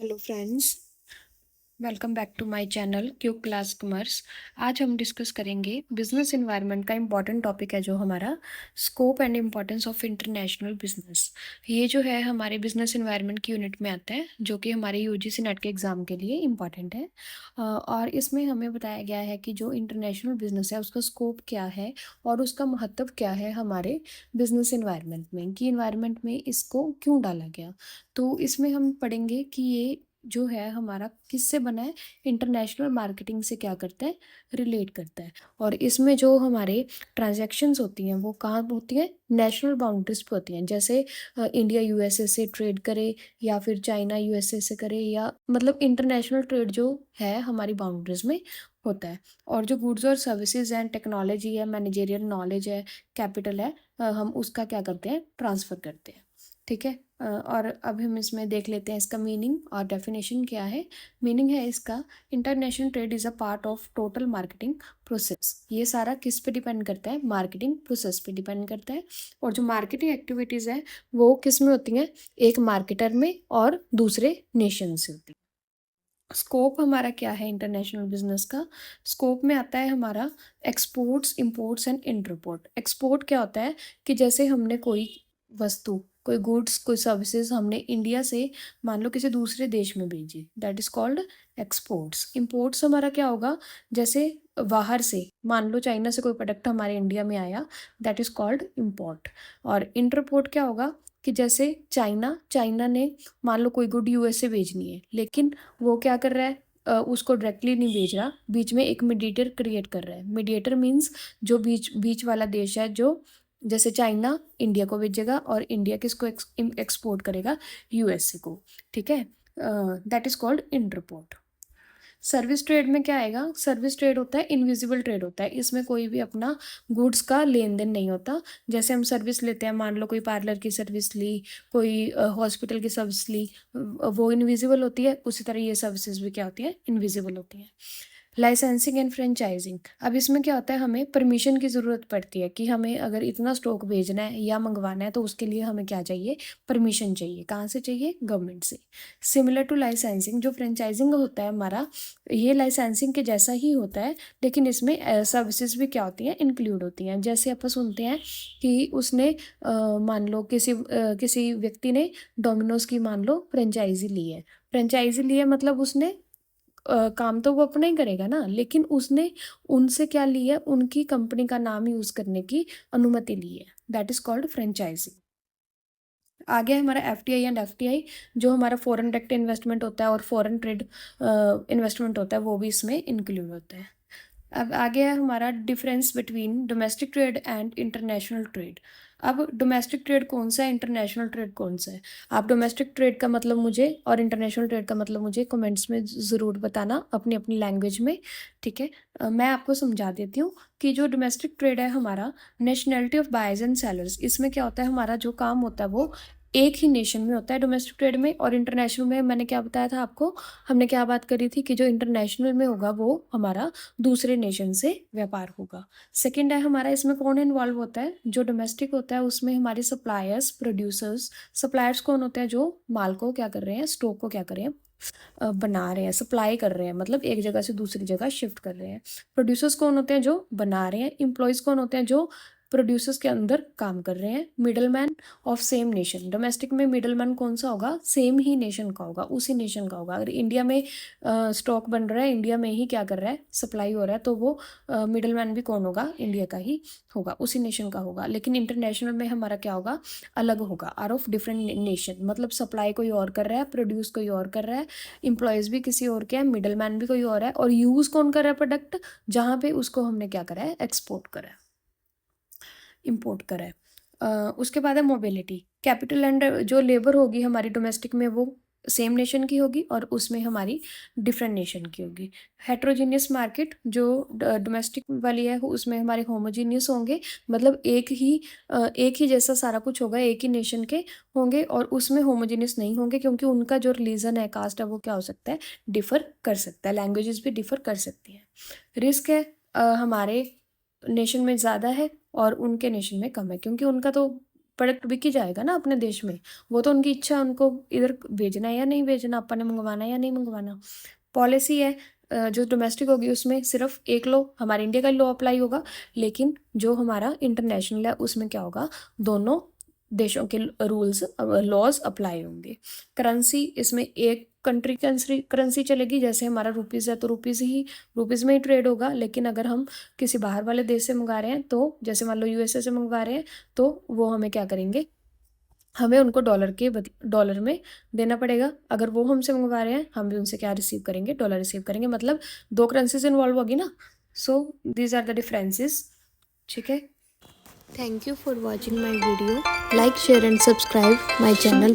Hello friends. Welcome back to my channel Q class commerce. आज हम discuss करेंगे business environment का important topic है जो हमारा scope and importance of international business. ये जो है हमारे बिजनेस एनवायरनमेंट की यूनिट में आता है जो कि हमारे यूजीसी नेट के एग्ज़ाम के लिए इम्पॉर्टेंट है। और इसमें हमें बताया गया है कि जो इंटरनेशनल बिजनेस है उसका स्कोप क्या है और उसका महत्व क्या है हमारे बिजनेस एनवायरनमेंट में, कि एनवायरनमेंट में इसको क्यों डाला गया। तो इसमें हम पढ़ेंगे कि ये जो है हमारा किससे बना है, इंटरनेशनल मार्केटिंग से क्या करता है, रिलेट करता है। और इसमें जो हमारे ट्रांजैक्शंस होती हैं वो कहाँ होती हैं, नेशनल बाउंड्रीज पे होती हैं। जैसे इंडिया यूएसए से ट्रेड करे या फिर चाइना यूएसए से करे, या मतलब इंटरनेशनल ट्रेड जो है हमारी बाउंड्रीज में होता है। और जो गुड्स और सर्विसेज हैं, टेक्नोलॉजी है, मैनेजेरियल नॉलेज है, कैपिटल है, हम उसका क्या करते हैं, ट्रांसफ़र करते हैं। ठीक है। और अब हम इसमें देख लेते हैं इसका मीनिंग और डेफिनेशन क्या है। मीनिंग है इसका, international trade is a part of total marketing process. ये सारा किस पे डिपेंड करता है, मार्केटिंग प्रोसेस पे डिपेंड करता है। और जो मार्केटिंग एक्टिविटीज़ है वो किस में होती हैं, एक मार्केटर में और दूसरे नेशन से होती है। स्कोप हमारा क्या है इंटरनेशनल बिजनेस का, स्कोप में आता है हमारा exports, imports and interport. Export क्या होता है कि जैसे हमने कोई वस्तु, कोई गुड्स, कोई सर्विसेज हमने इंडिया से मान लो किसी दूसरे देश में भेजी, that is called exports. Imports हमारा क्या होगा, जैसे बाहर से मान लो चाइना से कोई प्रोडक्ट हमारे इंडिया में आया, दैट इज कॉल्ड इंपोर्ट। और इंटरपोर्ट क्या होगा कि जैसे चाइना चाइना ने मान लो कोई गुड यूएसए भेजनी है, लेकिन वो क्या कर रहा है, उसको डायरेक्टली नहीं भेज रहा, बीच में एक मीडिएटर क्रिएट कर रहा है। मीडिएटर मीन्स जो बीच बीच वाला देश है, जो जैसे चाइना इंडिया को भेजेगा और इंडिया किसको एक्सपोर्ट करेगा, यूएसए को। ठीक है। That is called interport. Service trade में क्या आएगा, सर्विस ट्रेड होता है इनविजिबल ट्रेड होता है, इसमें कोई भी अपना गुड्स का लेन देन नहीं होता। जैसे हम सर्विस लेते हैं, मान लो कोई पार्लर की सर्विस ली, कोई हॉस्पिटल की सर्विस ली, वो इनविजिबल होती है। उसी तरह ये सर्विसेज भी क्या होती है, इनविजिबल होती हैं। लाइसेंसिंग एंड फ्रेंचाइजिंग, अब इसमें क्या होता है, हमें परमिशन की ज़रूरत पड़ती है कि हमें अगर इतना स्टॉक भेजना है या मंगवाना है तो उसके लिए हमें क्या चाहिए, परमिशन चाहिए। कहाँ से चाहिए, गवर्नमेंट से। सिमिलर टू लाइसेंसिंग, जो फ्रेंचाइजिंग होता है हमारा, ये लाइसेंसिंग के जैसा ही होता है, लेकिन इसमें सर्विसेज भी क्या होती हैं, इंक्लूड होती हैं। जैसे अपन सुनते हैं कि उसने मान लो किसी व्यक्ति ने डोमिनोज की मान लो फ्रेंचाइजी ली है। फ्रेंचाइजी ली है मतलब उसने काम तो वो अपना ही करेगा ना, लेकिन उसने उनसे क्या ली है, उनकी कंपनी का नाम यूज़ करने की अनुमति ली है, दैट इज़ कॉल्ड फ्रेंचाइजी। आगे है हमारा एफडीआई एंड एफटीआई, जो हमारा फॉरेन डायरेक्ट इन्वेस्टमेंट होता है और फॉरेन ट्रेड इन्वेस्टमेंट होता है, वो भी इसमें इंक्लूड होता है। अब आगे है हमारा difference between domestic trade and international trade. अब डोमेस्टिक ट्रेड कौन सा है, इंटरनेशनल ट्रेड कौन सा है। आप डोमेस्टिक ट्रेड का मतलब मुझे और इंटरनेशनल ट्रेड का मतलब मुझे कमेंट्स में ज़रूर बताना अपनी अपनी लैंग्वेज में। ठीक है। मैं आपको समझा देती हूँ कि जो डोमेस्टिक ट्रेड है हमारा, nationality of buyers and sellers, इसमें क्या होता है, हमारा जो काम होता है वो एक ही नेशन में होता है डोमेस्टिक ट्रेड में। और इंटरनेशनल में मैंने क्या बताया था आपको, हमने क्या बात करी थी कि जो इंटरनेशनल में होगा वो हमारा दूसरे नेशन से व्यापार होगा। सेकंड है हमारा, इसमें कौन इन्वॉल्व होता है, जो डोमेस्टिक होता है उसमें हमारे सप्लायर्स, प्रोड्यूसर्स। सप्लायर्स कौन होते हैं, जो माल को क्या कर रहे हैं, स्टॉक को क्या कर रहे हैं, बना रहे हैं, सप्लाई कर रहे हैं, मतलब एक जगह से दूसरी जगह शिफ्ट कर रहे हैं। प्रोड्यूसर्स कौन होते हैं, जो बना रहे हैं। एम्प्लॉयज़ कौन होते हैं, जो प्रोड्यूसर्स के अंदर काम कर रहे हैं। Middle man of same nation, domestic में मिडल मैन कौन सा होगा, सेम ही नेशन का होगा, उसी नेशन का होगा। अगर इंडिया में स्टॉक बन रहा है, इंडिया में ही क्या कर रहा है, सप्लाई हो रहा है, तो वो मिडल मैन भी कौन होगा, इंडिया का ही होगा, उसी नेशन का होगा। लेकिन इंटरनेशनल में हमारा क्या होगा, अलग होगा, आर ऑफ डिफरेंट नेशन, मतलब सप्लाई कोई और कर रहा है, प्रोड्यूस कोई और कर रहा है, एम्प्लॉयज़ भी किसी और के हैं, मिडल मैन भी कोई और है, और यूज़ कौन कर रहा है प्रोडक्ट, जहाँ पे उसको हमने क्या करा है, एक्सपोर्ट करा है, इम्पोर्ट करा है। उसके बाद है मोबिलिटी, कैपिटल एंड जो लेबर होगी हमारी डोमेस्टिक में वो सेम नेशन की होगी और उसमें हमारी डिफरेंट नेशन की होगी। हेट्रोजीनियस मार्केट जो डोमेस्टिक वाली है उसमें हमारे होमोजीनियस होंगे, मतलब एक ही जैसा सारा कुछ होगा, एक ही नेशन के होंगे, और उसमें होमोजीनियस नहीं होंगे क्योंकि उनका जो रिलीजन है, कास्ट है, वो क्या हो सकता है, डिफ़र कर सकता है, लैंग्वेजेस भी डिफ़र कर सकती हैं। रिस्क है हमारे नेशन में ज़्यादा है और उनके नेशन में कम है, क्योंकि उनका तो प्रोडक्ट बिक ही जाएगा ना अपने देश में। वो तो उनकी इच्छा है, उनको इधर भेजना है या नहीं भेजना, अपन ने मंगवाना है या नहीं मंगवाना। पॉलिसी है जो डोमेस्टिक होगी उसमें सिर्फ एक लॉ, हमारे इंडिया का लॉ अप्लाई होगा, लेकिन जो हमारा इंटरनेशनल है उसमें क्या होगा, दोनों देशों के रूल्स लॉज अप्लाई होंगे। करेंसी इसमें एक कंट्री करेंसी चलेगी, जैसे हमारा रुपीज़ है तो रुपीज़ में ही ट्रेड होगा। लेकिन अगर हम किसी बाहर वाले देश से मंगा रहे हैं, तो जैसे मान लो यूएसए से मंगवा रहे हैं, तो वो हमें क्या करेंगे, हमें उनको डॉलर में देना पड़ेगा। अगर वो हमसे मंगवा रहे हैं, हम भी उनसे क्या रिसीव करेंगे, डॉलर रिसीव करेंगे। मतलब दो करेंसीज इन्वॉल्व होगी ना। So these are the differences. ठीक है, Thank you for watching my video. Like, share and subscribe my channel